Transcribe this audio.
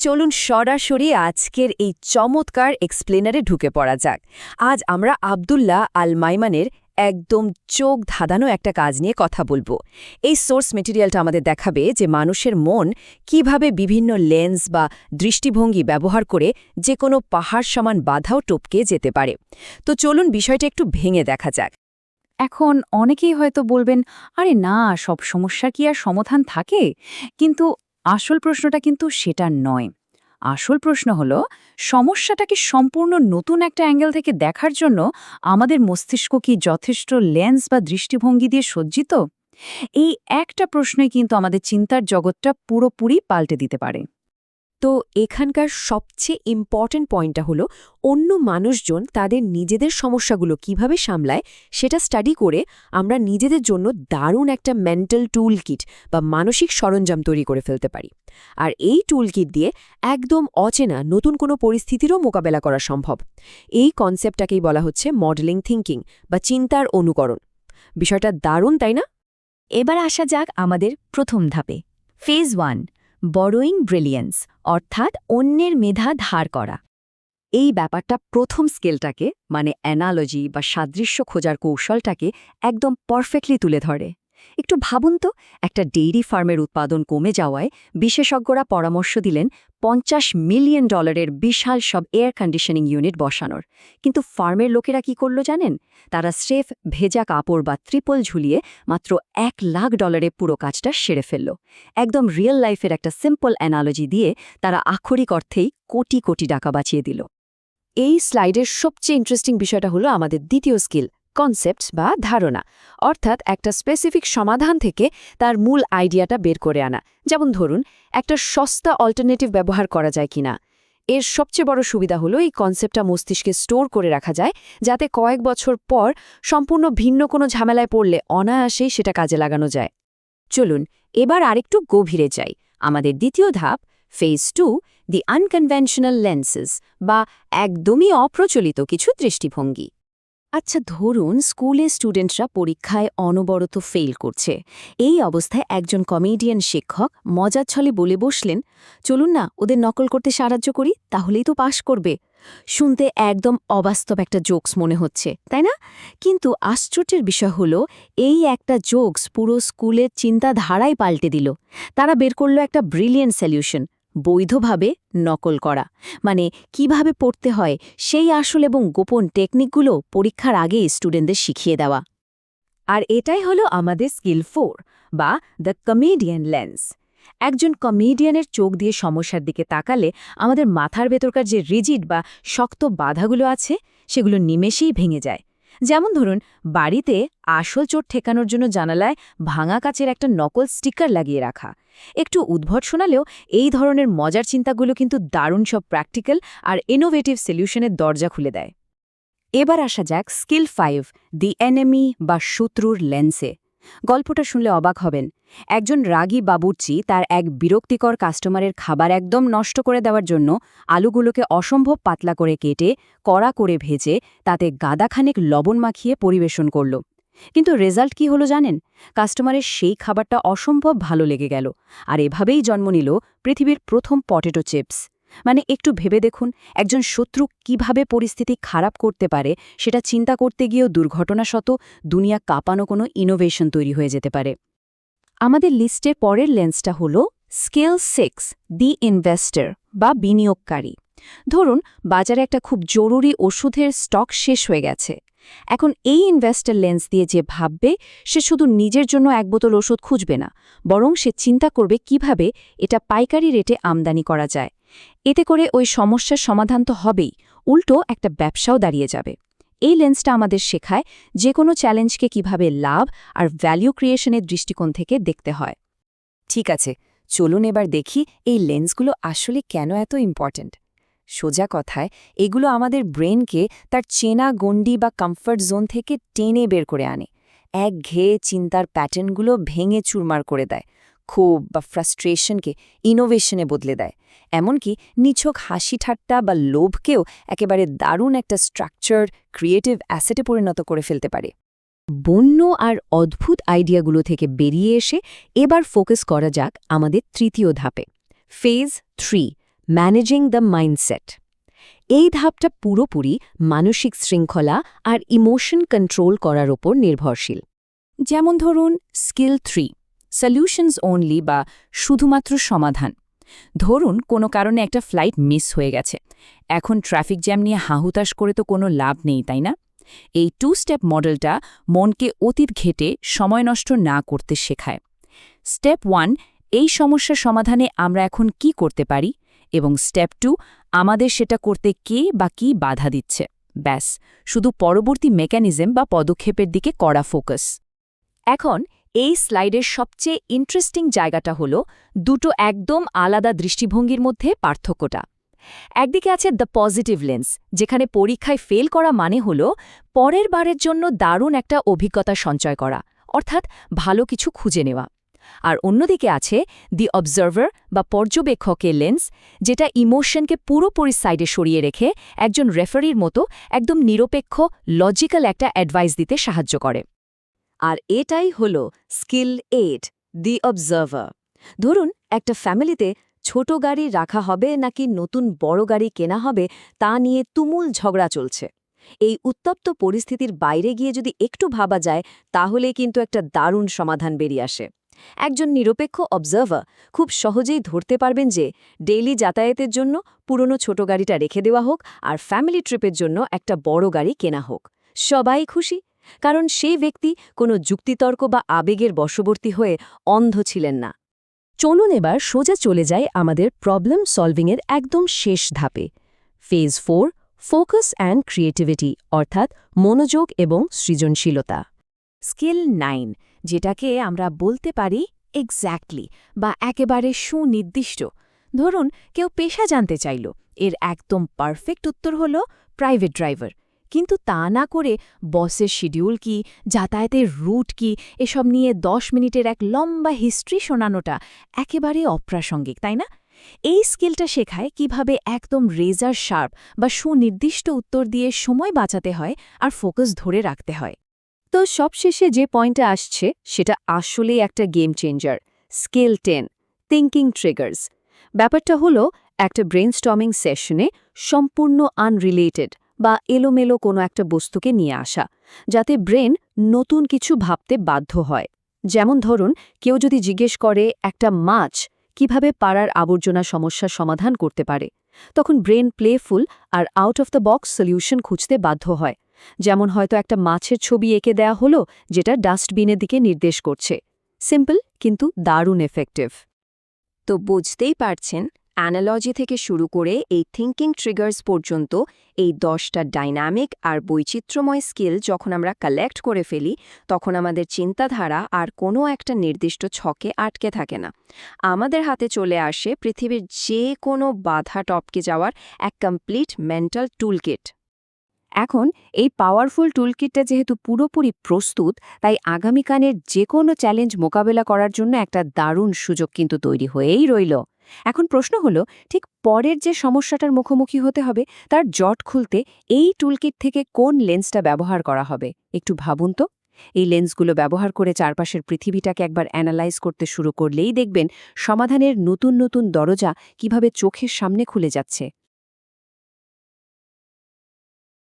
চলুন সরাসরি আজকের এই চমৎকার এক্সপ্লেনারে ঢুকে পড়া যাক। আজ আমরা আব্দুল্লাহ আল মাইমানের একদম চোখ ধাঁধানো একটা কাজ নিয়ে কথা বলবো। এই সোর্স মেটেরিয়ালটা আমাদের দেখাবে যে মানুষের মন কিভাবে বিভিন্ন লেন্স বা দৃষ্টিভঙ্গি ব্যবহার করে যে কোনো পাহাড় সমান বাধাও টপকে যেতে পারে। তো চলুন বিষয়টা একটু ভেঙে দেখা যাক। এখন অনেকেই হয়তো বলবেন, আরে না, সব সমস্যার কি আর সমাধান থাকে? কিন্তু আসল প্রশ্নটা কিন্তু সেটা নয়। আসল প্রশ্ন হলো, সমস্যাটাকে সম্পূর্ণ নতুন একটা অ্যাঙ্গেল থেকে দেখার জন্য আমাদের মস্তিষ্ক কি যথেষ্ট লেন্স বা দৃষ্টিভঙ্গি দিয়ে সজ্জিত? এই একটা প্রশ্নই কিন্তু আমাদের চিন্তার জগৎটা পুরোপুরি পাল্টে দিতে পারে। তো এখানকার সবচেয়ে ইম্পর্ট্যান্ট পয়েন্টটা হলো অন্য মানুষজন তাদের নিজেদের সমস্যাগুলো কিভাবে সামলায় সেটা স্টাডি করে আমরা নিজেদের জন্য দারুণ একটা মেন্টাল টুল কিট বা মানসিক সরঞ্জাম তৈরি করে ফেলতে পারি। আর এই টুল কিট দিয়ে একদম অচেনা নতুন কোনো পরিস্থিতিরও মোকাবেলা করা সম্ভব। এই কনসেপ্টটাকেই বলা হচ্ছে মডেলিং থিঙ্কিং বা চিন্তার অনুকরণ। বিষয়টা দারুণ, তাই না? এবার আসা যাক আমাদের প্রথম ধাপে, ফেজ 1, বরোয়িং ব্রিলিয়েন্স, অর্থাৎ অন্যের মেধা ধার করা। এই ব্যাপারটা প্রথম স্কেলটাকে, মানে অ্যানালজি বা সাদৃশ্য খোঁজার কৌশলটাকে একদম পারফেক্টলি তুলে ধরে। একটু ভাবুন তো, একটা ডেইরি ফার্মের উৎপাদন কমে যাওয়ায় বিশেষজ্ঞরা পরামর্শ দিলেন $50 মিলিয়ন বিশাল সব এয়ার কন্ডিশনিং ইউনিট বসানোর। কিন্তু ফার্মের লোকেরা কি করল জানেন? তারা স্রেফ ভেজা কাপড় বা ত্রিপল ঝুলিয়ে মাত্র $1 লাখ পুরো কাজটা সেরে ফেলল। একদম রিয়েল লাইফের একটা সিম্পল অ্যানালজি দিয়ে তারা আক্ষরিক অর্থেই কোটি কোটি টাকা বাঁচিয়ে দিল। এই স্লাইডের সবচেয়ে ইন্টারেস্টিং বিষয়টা হলো আমাদের দ্বিতীয় স্কিল, কনসেপ্ট বা ধারণা, অর্থাৎ একটা স্পেসিফিক সমাধান থেকে তার মূল আইডিয়াটা বের করে আনা। যেমন ধরুন, একটা সস্তা অল্টারনেটিভ ব্যবহার করা যায় কিনা। এর সবচেয়ে বড় সুবিধা হলো এই কনসেপ্টটা মস্তিষ্কে স্টোর করে রাখা যায়, যাতে কয়েক বছর পর সম্পূর্ণ ভিন্ন কোনো ঝামেলায় পড়লে অনায়াসেই সেটা কাজে লাগানো যায়। চলুন এবার আরেকটু গভীরে যাই। আমাদের দ্বিতীয় ধাপ, ফেজ 2, দি আনকনভেনশনাল লেন্সেস বা একদমই অপ্রচলিত কিছু দৃষ্টিভঙ্গি। আচ্ছা, ধরুন স্কুলে স্টুডেন্টরা পরীক্ষায় অনবরত ফেল করছে। এই অবস্থায় একজন কমেডিয়ান শিক্ষক মজার ছলে বলে বসলেন, চলুন না ওদের নকল করতে সাহায্য করি, তাহলেই তো পাশ করবে। শুনতে একদম অবাস্তব একটা জোকস মনে হচ্ছে, তাই না? কিন্তু আশ্চর্যের বিষয় হলো, এই একটা জোকস পুরো স্কুলের চিন্তাধারাই পাল্টে দিল। তারা বের করল একটা ব্রিলিয়েন্ট সলিউশন, বৈধভাবে নকল করা। মানে কিভাবে পড়তে হয় সেই আসল এবং গোপন টেকনিকগুলো পরীক্ষার আগে স্টুডেন্টদের শিখিয়ে দেওয়া। আর এটাই হলো আমাদের স্কিল 4 বা দ্য কমেডিয়ান লেন্স। একজন কমেডিয়ানের চোখ দিয়ে সমস্যার দিকে তাকালে আমাদের মাথার ভেতরকার যে রিজিড বা শক্ত বাধাগুলো আছে সেগুলো নিমেষেই ভেঙে যায়। যেমন ধরুন, বাড়িতে আসল চোট ঠেকানোর জন্য জানালায় ভাঙা কাচের একটা নকল স্টিকার লাগিয়ে রাখা। একটু উদ্ভট শোনালেও এই ধরনের মজার চিন্তাগুলো কিন্তু দারুণ সব প্র্যাকটিক্যাল আর ইনোভেটিভ সলিউশনের দরজা খুলে দেয়। এবার আসা যাক স্কিল 5, দি এনিমি বা শত্রুর লেন্সে। গল্পটা শুনলে অবাক হবেন। একজন রাগী বাবুর্চি তার এক বিরক্তিকর কাস্টমারের খাবার একদম নষ্ট করে দেওয়ার জন্য আলুগুলোকে অসম্ভব পাতলা করে কেটে কড়া করে ভেজে তাতে গাদাখানেক লবণ মাখিয়ে পরিবেশন করল। কিন্তু রেজাল্ট কি হলো জানেন? কাস্টমারের সেই খাবারটা অসম্ভব ভালো লেগে গেল, আর এভাবেই জন্ম নিল পৃথিবীর প্রথম পটেটো চিপস। মানে একটু ভেবে দেখুন, একজন শত্রু কিভাবে পরিস্থিতি খারাপ করতে পারে সেটা চিন্তা করতে গিয়েও দুর্ঘটনাশত দুনিয়া কাঁপানো কোনো ইনোভেশন তৈরি হয়ে যেতে পারে। আমাদের লিস্টের পরের লেন্সটা হল স্কিল 6, দি ইনভেস্টর বা বিনিয়োগকারী। ধরুন বাজারে একটা খুব জরুরি ওষুধের স্টক শেষ হয়ে গেছে। এখন এই ইনভেস্টর লেন্স দিয়ে যে ভাববে, সে শুধু নিজের জন্য এক বোতল ওষুধ খুঁজবে না, বরং সে চিন্তা করবে কিভাবে এটা পাইকারি রেটে আমদানি করা যায়। এতে করে ওই সমস্যার সমাধান তো হবেই, উল্টো একটা ব্যবসাও দাঁড়িয়ে যাবে। এই লেন্সটা আমাদের শেখায় যে কোনো চ্যালেঞ্জকে কিভাবে লাভ আর ভ্যালু ক্রিয়েশনের দৃষ্টিকোণ থেকে দেখতে হয়। ঠিক আছে, চলুন এবার দেখি এই লেন্সগুলো আসলে কেন এত ইম্পর্ট্যান্ট। সোজা কথায়, এগুলো আমাদের ব্রেনকে তার চেনা গণ্ডি বা কমফর্ট জোন থেকে টেনে বের করে আনে। একঘেয়ে চিন্তার প্যাটার্নগুলো ভেঙে চুরমার করে দেয়, ক্ষোভ বা ফ্রাস্ট্রেশনকে ইনোভেশনে বদলে দেয়। এমনকি নিছক হাসি ঠাট্টা বা লোভকেও একেবারে দারুণ একটা স্ট্রাকচার, ক্রিয়েটিভ অ্যাসেটে পরিণত করে ফেলতে পারে। বন্য আর অদ্ভুত আইডিয়াগুলো থেকে বেরিয়ে এসে এবার ফোকাস করা যাক আমাদের তৃতীয় ধাপে, ফেজ 3, ম্যানেজিং দ্য মাইন্ডসেট। এই ধাপটা পুরোপুরি মানসিক শৃঙ্খলা আর ইমোশন কন্ট্রোল করার ওপর নির্ভরশীল। যেমন ধরুন স্কিল 3 সলিউশনস অনলি বা শুধুমাত্র সমাধান। ধরুন কোনো কারণে একটা ফ্লাইট মিস হয়ে গেছে, এখন ট্রাফিক জ্যাম নিয়ে হাহুতাশ করে তো কোনো লাভ নেই, তাই না? এই 2 স্টেপ মডেলটা মনকে অতীত ঘেটে সময় নষ্ট না করতে শেখায়। স্টেপ 1 এই সমস্যার সমাধানে আমরা এখন কি করতে পারি, এবং স্টেপ 2 আমাদের সেটা করতে কে বা কি বাধা দিচ্ছে। ব্যাস, শুধু পরবর্তী মেকানিজম বা পদক্ষেপের দিকে কড়া ফোকাস। এখন এই স্লাইডের সবচেয়ে ইন্টারেস্টিং জায়গাটা হলো দুটো একদম আলাদা দৃষ্টিভঙ্গির মধ্যে পার্থক্যটা। একদিকে আছে দ্য পজিটিভ লেন্স, যেখানে পরীক্ষায় ফেল করা মানে হলো পরের বারের জন্য দারুণ একটা অভিজ্ঞতা সঞ্চয় করা, অর্থাৎ ভালো কিছু খুঁজে নেওয়া। আর অন্যদিকে আছে দি অবজার্ভার বা পর্যবেক্ষকের লেন্স, যেটা ইমোশনকে পুরোপুরি সাইডে সরিয়ে রেখে একজন রেফারির মতো একদম নিরপেক্ষ লজিক্যাল একটা অ্যাডভাইস দিতে সাহায্য করে। আর এটাই হলো স্কিল 8, দি অবজার্ভার। ধরুন একটা ফ্যামিলিতে ছোট গাড়ি রাখা হবে নাকি নতুন বড় গাড়ি কেনা হবে তা নিয়ে তুমুল ঝগড়া চলছে। এই উত্তপ্ত পরিস্থিতির বাইরে গিয়ে যদি একটু ভাবা যায়, তাহলে কিন্তু একটা দারুণ সমাধান বেরিয়ে আসে। একজন নিরপেক্ষ অবজার্ভার খুব সহজেই ধরতে পারবেন যে ডেইলি যাতায়াতের জন্য পুরনো ছোট গাড়িটা রেখে দেওয়া হোক আর ফ্যামিলি ট্রিপের জন্য একটা বড় গাড়ি কেনা হোক, সবাই খুশি, কারণ সেই ব্যক্তি কোনো যুক্তিতর্ক বা আবেগের বশবর্তী হয়ে অন্ধ ছিলেন না। চলুন এবার সোজা চলে যায় আমাদের প্রবলেম সলভিংয়ের একদম শেষ ধাপে, ফেজ 4, ফোকাস অ্যান্ড ক্রিয়েটিভিটি, অর্থাৎ মনোযোগ এবং সৃজনশীলতা। স্কিল 9, যেটাকে আমরা বলতে পারি এক্স্যাক্টলি বা একেবারে সুনির্দিষ্ট। ধরুন কেউ পেশা জানতে চাইল, এর একদম পারফেক্ট উত্তর হল প্রাইভেট ড্রাইভার, কিন্তু তা না করে বসের শিডিউল কি, যাতায়াতের রুট কি, এসব নিয়ে 10 মিনিটের এক লম্বা হিস্ট্রি শোনানোটা একেবারে অপ্রাসঙ্গিক, তাই না? এই স্কিলটা শেখায় কিভাবে একদম রেজার শার্প বা সুনির্দিষ্ট উত্তর দিয়ে সময় বাঁচাতে হয় আর ফোকাস ধরে রাখতে হয়। তো সবশেষে যে পয়েন্টে আসছে সেটা আসলেই একটা game changer. Skill 10, thinking triggers. ব্যাপারটা হলো একটা ব্রেইনস্টর্মিং সেশনে সম্পূর্ণ আনরিলেটেড বা এলোমেলো কোনো একটা বস্তুকে নিয়ে আসা, যাতে ব্রেন নতুন কিছু ভাবতে বাধ্য হয়। যেমন ধরুন কেউ যদি জিজ্ঞেস করে একটা মাছ কিভাবে পাড়ার আবর্জনা সমস্যার সমাধান করতে পারে, তখন ব্রেন প্লেফুল আর out of the box solution খুঁজতে বাধ্য হয়। যেমন হয়তো একটা মাছের ছবি এঁকে দেয়া হলো যেটা ডাস্টবিনের দিকে নির্দেশ করছে। সিম্পল কিন্তু দারুণ এফেক্টিভ। তো বুঝতেই পারছেন, অ্যানালজি থেকে শুরু করে এই থিঙ্কিং ট্রিগার্স পর্যন্ত এই 10টা ডাইনামিক আর বৈচিত্র্যময় স্কিল যখন আমরা কালেক্ট করে ফেলি, তখন আমাদের চিন্তাধারা আর কোনো একটা নির্দিষ্ট ছকে আটকে থাকে না। আমাদের হাতে চলে আসে পৃথিবীর যে কোনো বাধা টপকে যাওয়ার এক কমপ্লিট মেন্টাল টুলকিট। এখন এই পাওয়ারফুল টুলকিটটা যেহেতু পুরোপুরি প্রস্তুত, তাই আগামীকালের যে কোনো চ্যালেঞ্জ মোকাবেলা করার জন্য একটা দারুণ সুযোগ কিন্তু তৈরি হয়েই রইল। এখন প্রশ্ন হলো, ঠিক পরের যে সমস্যাটার মুখোমুখি হতে হবে তার জট খুলতে এই টুলকিট থেকে কোন লেন্সটা ব্যবহার করা হবে একটু ভাবুন তো। এই লেন্সগুলো ব্যবহার করে চারপাশের পৃথিবীটাকে একবার অ্যানালাইজ করতে শুরু করলেই দেখবেন সমাধানের নতুন নতুন দরজা কিভাবে চোখের সামনে খুলে যাচ্ছে।